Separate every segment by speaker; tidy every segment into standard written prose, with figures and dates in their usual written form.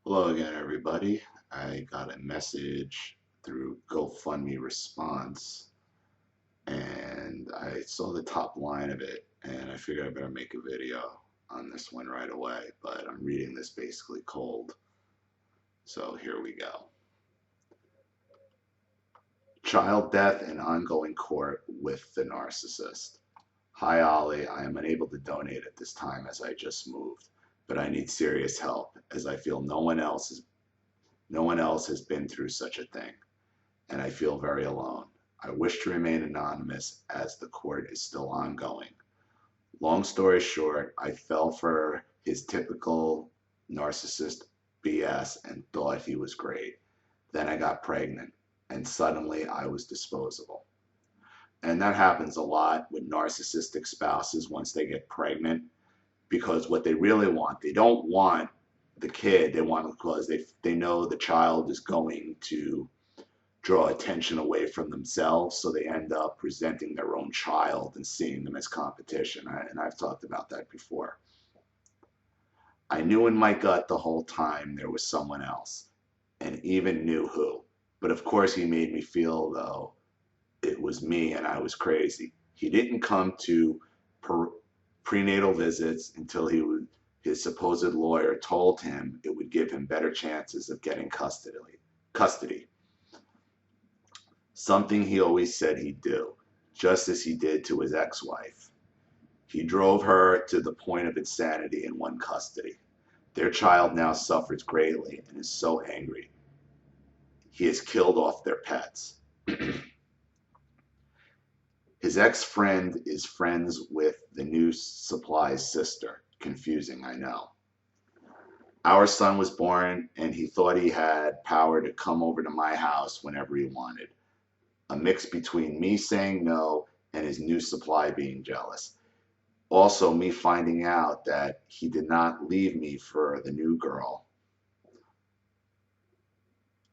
Speaker 1: Hello again, everybody. I got a message through GoFundMe response, and I saw the top line of it, and I figured I better make a video on this one right away, but I'm reading this basically cold. So here we go. Child death and ongoing court with the narcissist. Hi, Ollie. I am unable to donate at this time as I just moved, but I need serious help as I feel no one else has been through such a thing, and I feel very alone. I wish to remain anonymous as the court is still ongoing. Long story short, I fell for his typical narcissist BS and thought he was great. Then I got pregnant, and suddenly I was disposable. And that happens a lot with narcissistic spouses once they get pregnant, because what they really want, they don't want the kid, they want because they know the child is going to draw attention away from themselves, so they end up presenting their own child and seeing them as competition. And I've talked about that before. I knew in my gut the whole time there was someone else, and even knew who. But of course, he made me feel, though, it was me and I was crazy. He didn't come to prenatal visits until his supposed lawyer told him it would give him better chances of getting custody. Something he always said he'd do, just as he did to his ex-wife. He drove her to the point of insanity and won custody. Their child now suffers greatly and is so angry. He has killed off their pets. His ex-friend is friends with the new supply's sister. Confusing, I know. Our son was born, and he thought he had power to come over to my house whenever he wanted. A mix between me saying no and his new supply being jealous. Also, me finding out that he did not leave me for the new girl.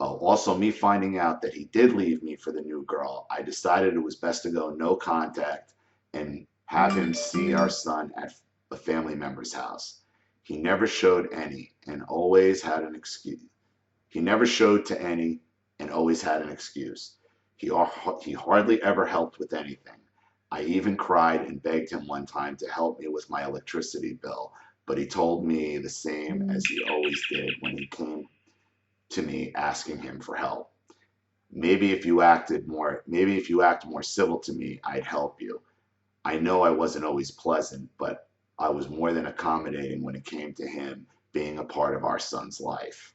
Speaker 1: Also, me finding out that he did leave me for the new girl, I decided it was best to go no contact and have him see our son at a family member's house. He never showed any and always had an excuse. He never showed to any and always had an excuse. He hardly ever helped with anything. I even cried and begged him one time to help me with my electricity bill, but he told me the same as he always did when he came to me asking him for help. Maybe if you act more civil to me, I'd help you. I know I wasn't always pleasant, but I was more than accommodating when it came to him being a part of our son's life.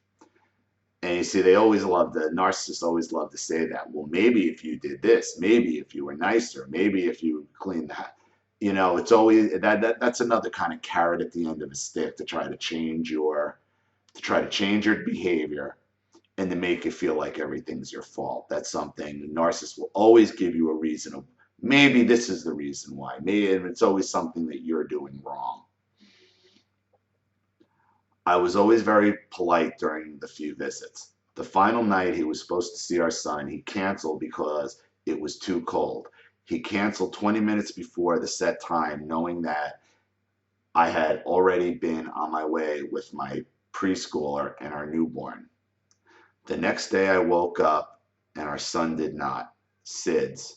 Speaker 1: And you see, the narcissists always love to say that. Well, maybe if you did this, maybe if you were nicer, maybe if you cleaned that, it's always that's another kind of carrot at the end of a stick to try to change your behavior and to make you feel like everything's your fault. That's something narcissists will always give you a reason of, maybe this is the reason why. Maybe it's always something that you're doing wrong. I was always very polite during the few visits. The final night he was supposed to see our son, he canceled because it was too cold. He canceled 20 minutes before the set time, knowing that I had already been on my way with my preschooler and our newborn. The next day I woke up and our son did not. SIDS.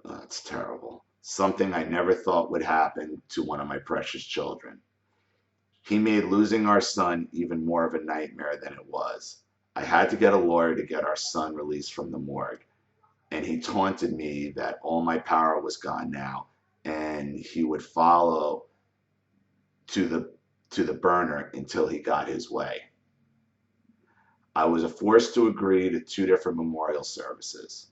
Speaker 1: Oh, that's terrible. Something I never thought would happen to one of my precious children. He made losing our son even more of a nightmare than it was. I had to get a lawyer to get our son released from the morgue, and he taunted me that all my power was gone now, and he would follow to the burner until he got his way. I was forced to agree to 2 different memorial services.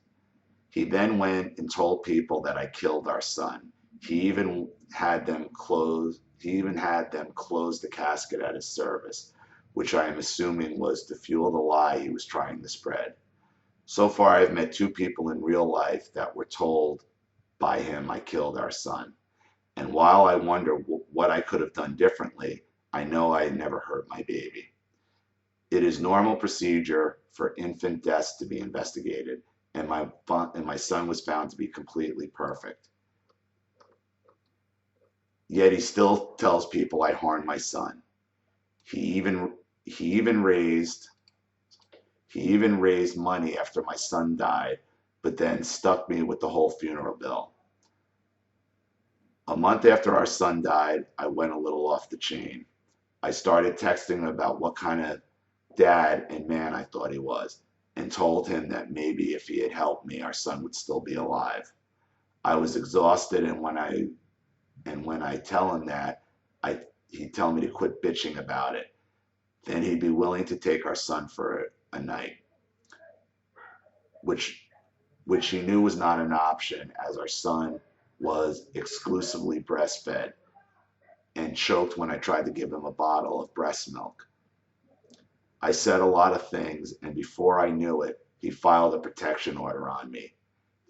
Speaker 1: He then went and told people that I killed our son. He even had them close the casket at his service, which I am assuming was to fuel the lie he was trying to spread. So far, I've met 2 people in real life that were told by him I killed our son. And while I wonder what I could have done differently, I know I never hurt my baby. It is normal procedure for infant deaths to be investigated, and my son was found to be completely perfect. Yet he still tells people I harmed my son. He even He even raised money after my son died, but then stuck me with the whole funeral bill. A month after our son died, I went a little off the chain. I started texting him about what kind of dad and man I thought he was, and told him that maybe if he had helped me, our son would still be alive. I was exhausted, and when I tell him that, he'd tell me to quit bitching about it. Then he'd be willing to take our son for a night, which he knew was not an option, as our son was exclusively breastfed and choked when I tried to give him a bottle of breast milk. I said a lot of things, and before I knew it, he filed a protection order on me.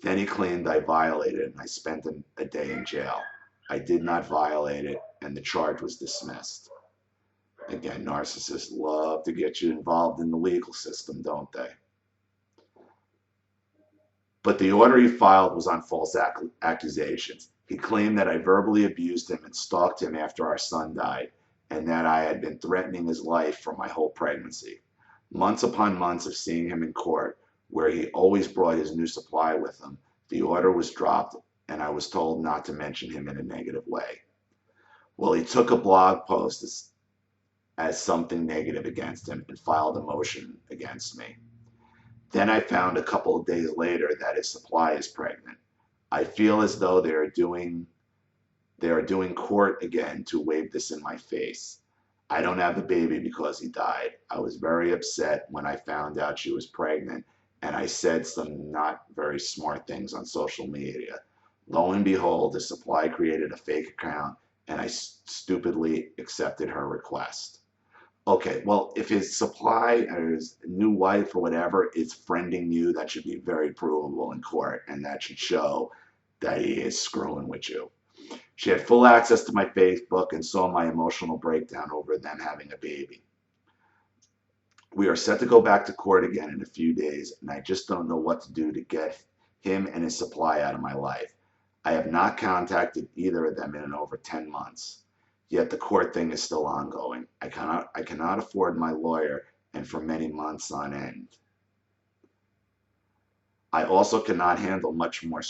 Speaker 1: Then he claimed I violated it, and I spent a day in jail. I did not violate it, and the charge was dismissed. Again, narcissists love to get you involved in the legal system, don't they? But the order he filed was on false accusations. He claimed that I verbally abused him and stalked him after our son died, and that I had been threatening his life for my whole pregnancy. Months upon months of seeing him in court, where he always brought his new supply with him, the order was dropped, and I was told not to mention him in a negative way. Well, he took a blog post as something negative against him and filed a motion against me. Then I found a couple of days later that his supply is pregnant. I feel as though they are doing court again to wave this in my face. I don't have the baby because he died. I was very upset when I found out she was pregnant, and I said some not very smart things on social media. Lo and behold, the supply created a fake account, and I stupidly accepted her request. Okay, well, if his supply or his new wife or whatever is friending you, that should be very provable in court, and that should show that he is screwing with you. She had full access to my Facebook and saw my emotional breakdown over them having a baby. We are set to go back to court again in a few days, and I just don't know what to do to get him and his supply out of my life. I have not contacted either of them in over 10 months. Yet the court thing is still ongoing. I cannot afford my lawyer, and for many months on end. I also cannot handle much more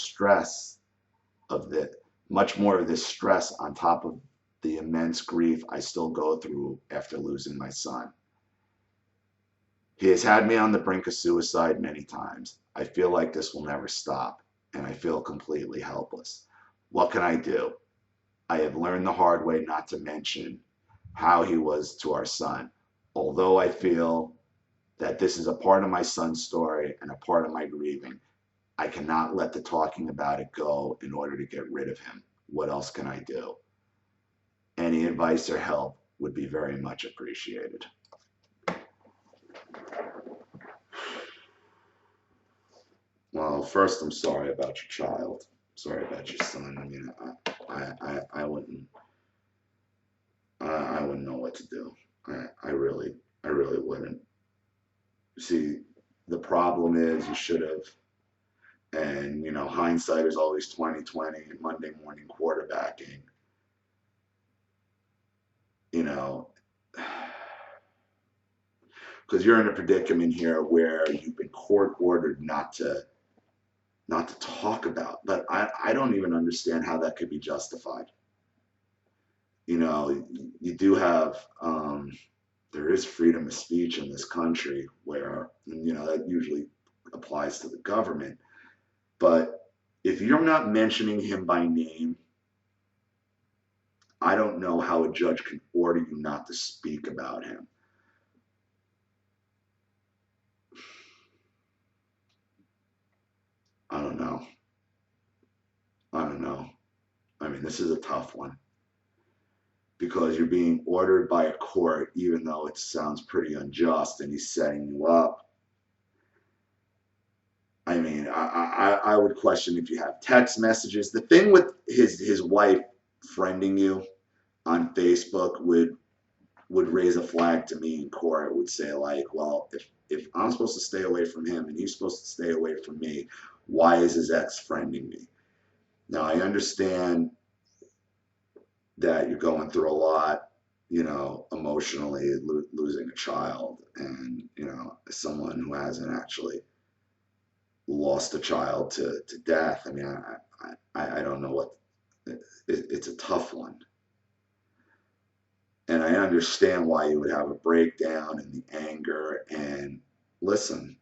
Speaker 1: of this stress on top of the immense grief I still go through after losing my son. He has had me on the brink of suicide many times. I feel like this will never stop, and I feel completely helpless. What can I do? I have learned the hard way not to mention how he was to our son, although I feel that this is a part of my son's story and a part of my grieving. I cannot let the talking about it go in order to get rid of him. What else can I do? Any advice or help would be very much appreciated. Well, first, I'm sorry about your child. Sorry about your son. I mean, I wouldn't know what to do. I really wouldn't. See, the problem is you should have, and hindsight is always 20/20 and Monday morning quarterbacking. Because you're in a predicament here where you've been court ordered not to talk about, but I don't even understand how that could be justified. You do have, there is freedom of speech in this country where, that usually applies to the government. But if you're not mentioning him by name, I don't know how a judge can order you not to speak about him. I don't know. I mean, this is a tough one because you're being ordered by a court, even though it sounds pretty unjust, and he's setting you up. I mean, I would question if you have text messages. The thing with his wife friending you on Facebook would raise a flag to me in court. It would say, like, well, if I'm supposed to stay away from him and he's supposed to stay away from me, why is his ex friending me? Now, I understand that you're going through a lot. emotionally losing a child, and someone who hasn't actually lost a child to death. I mean, I don't know what it's a tough one. And I understand why you would have a breakdown and the anger. And listen,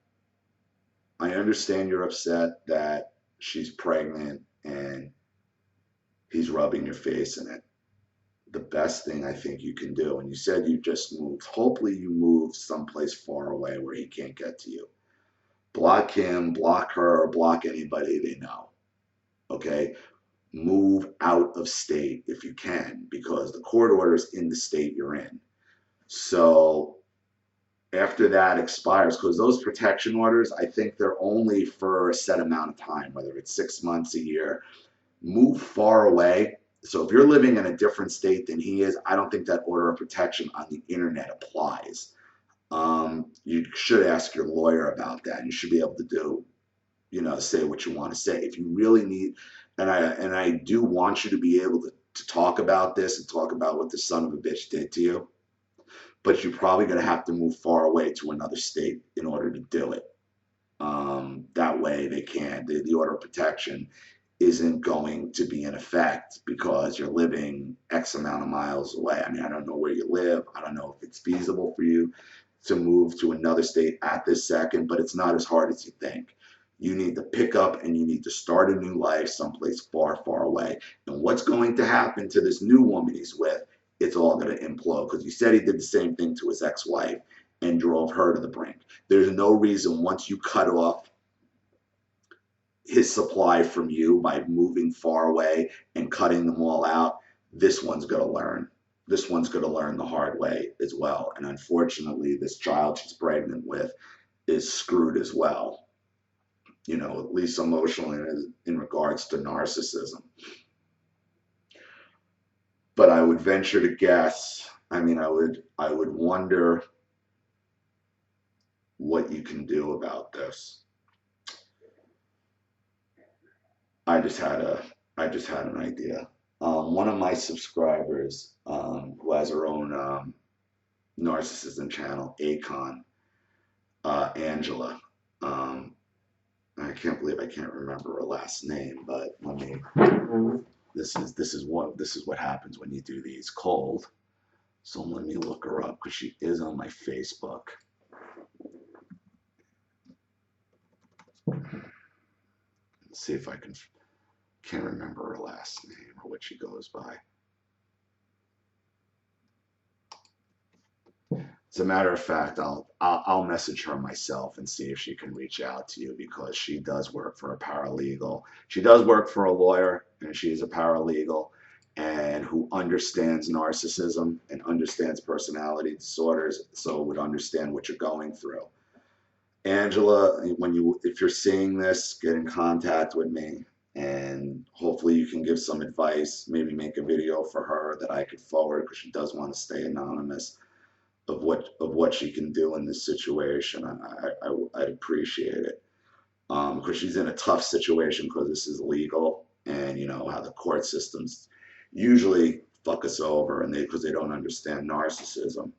Speaker 1: I understand you're upset that she's pregnant and he's rubbing your face in it. The best thing I think you can do, and you said you just moved, hopefully you moved someplace far away where he can't get to you. Block him, block her, block anybody they know. Okay? Move out of state if you can, because the court order is in the state you're in. So after that expires, because those protection orders, I think they're only for a set amount of time, whether it's 6 months, a year. Move far away. So if you're living in a different state than he is, I don't think that order of protection on the internet applies. You should ask your lawyer about that. You should be able to do, say what you want to say. If you really need, and I do want you to be able to talk about this and talk about what the son of a bitch did to you, but you're probably going to have to move far away to another state in order to do it. That way they can, the order of protection isn't going to be in effect because you're living X amount of miles away. I mean, I don't know where you live. I don't know if it's feasible for you to move to another state at this second, but it's not as hard as you think. You need to pick up and you need to start a new life someplace far, far away. And what's going to happen to this new woman he's with, it's all going to implode, because he said he did the same thing to his ex-wife and drove her to the brink. There's no reason, once you cut off his supply from you by moving far away and cutting them all out, this one's going to learn. This one's going to learn the hard way as well. And unfortunately, this child she's pregnant with is screwed as well, at least emotionally in regards to narcissism. But I would venture to guess, I would wonder what you can do about this. I just had an idea. One of my subscribers, who has her own Narcissism channel, Akon, Angela. I can't believe I can't remember her last name, but let me. This is what happens when you do these cold. So let me look her up, because she is on my Facebook. Let's see if I can't remember her last name or what she goes by. As a matter of fact, I'll message her myself and see if she can reach out to you, because she does work for a paralegal. She does work for a lawyer, and she's a paralegal, and who understands narcissism and understands personality disorders, so would understand what you're going through. Angela, if you're seeing this, get in contact with me, and hopefully you can give some advice, maybe make a video for her that I could forward, because she does want to stay anonymous, of what she can do in this situation. I'd appreciate it, because she's in a tough situation, because this is legal, and you know how the court systems usually fuck us over, and because they don't understand narcissism.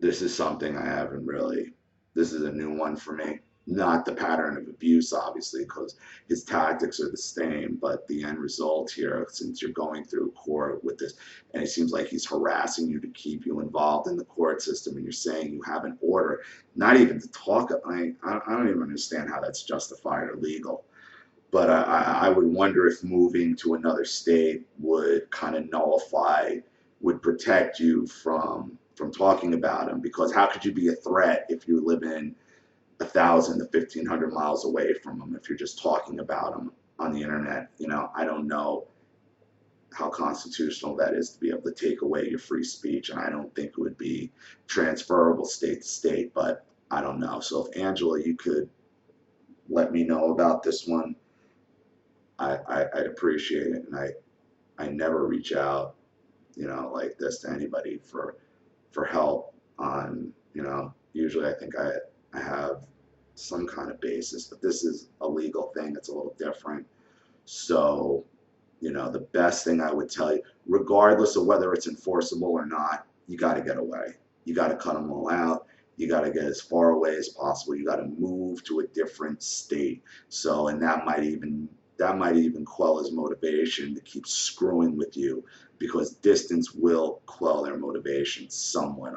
Speaker 1: This is something I haven't really. This is a new one for me. Not the pattern of abuse, obviously, because his tactics are the same, but the end result here, since you're going through court with this, and it seems like he's harassing you to keep you involved in the court system, and you're saying you have an order, not even to talk. I don't even understand how that's justified or legal. But I would wonder if moving to another state would kind of nullify, would protect you from talking about him, because how could you be a threat if you live in 1,000 to 1,500 miles away from them if you're just talking about them on the internet? I don't know how constitutional that is to be able to take away your free speech, and I don't think it would be transferable state to state, but I don't know. So if Angela, you could let me know about this one, I'd appreciate it. And I never reach out, like this to anybody for help on, usually I think I have some kind of basis, but this is a legal thing. It's a little different. So, The best thing I would tell you, regardless of whether it's enforceable or not, you got to get away. You got to cut them all out. You got to get as far away as possible. You got to move to a different state. So, and that might even quell his motivation to keep screwing with you, because distance will quell their motivation somewhat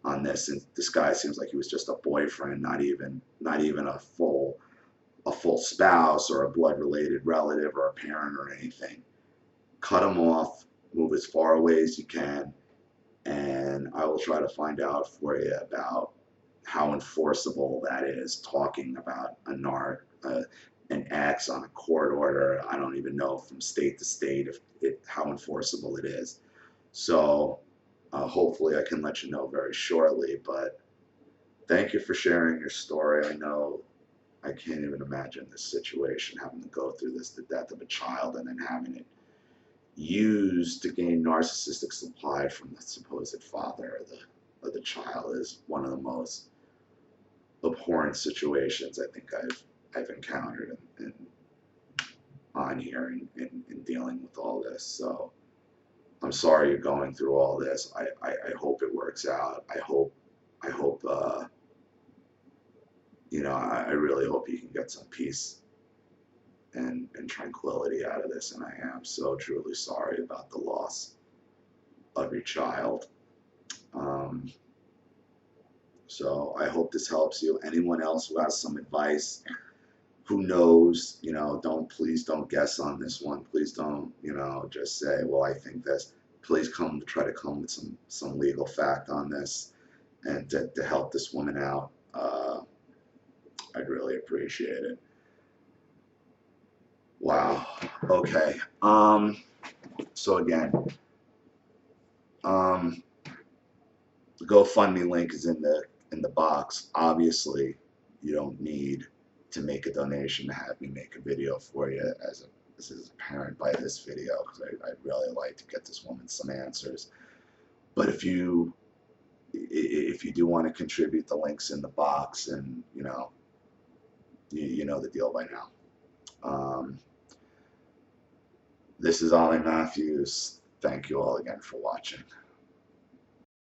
Speaker 1: on this. And this guy seems like he was just a boyfriend, not even a full spouse or a blood related relative or a parent or anything. Cut him off, move as far away as you can, and I will try to find out for you about how enforceable that is. Talking about an ex on a court order, I don't even know from state to state how enforceable it is. So hopefully I can let you know very shortly. But thank you for sharing your story. I know I can't even imagine this situation, having to go through this, the death of a child, and then having it used to gain narcissistic supply from the supposed father of the child is one of the most abhorrent situations I think I've encountered on here in dealing with all this. So I'm sorry you're going through all this. I hope it works out. I hope I really hope you can get some peace and tranquility out of this. And I am so truly sorry about the loss of your child. So I hope this helps you. Anyone else who has some advice, who knows, please don't guess on this one. Please don't, just say, well, I think this. Please try to come with some legal fact on this, and to help this woman out. I'd really appreciate it. Wow. Okay. So again, the GoFundMe link is in the box. Obviously, you don't need to make a donation to have me make a video for you, as is apparent by this video, because I'd really like to get this woman some answers. But if you do want to contribute, the link's in the box, and you know the deal by now. This is Ollie Matthews. Thank you all again for watching.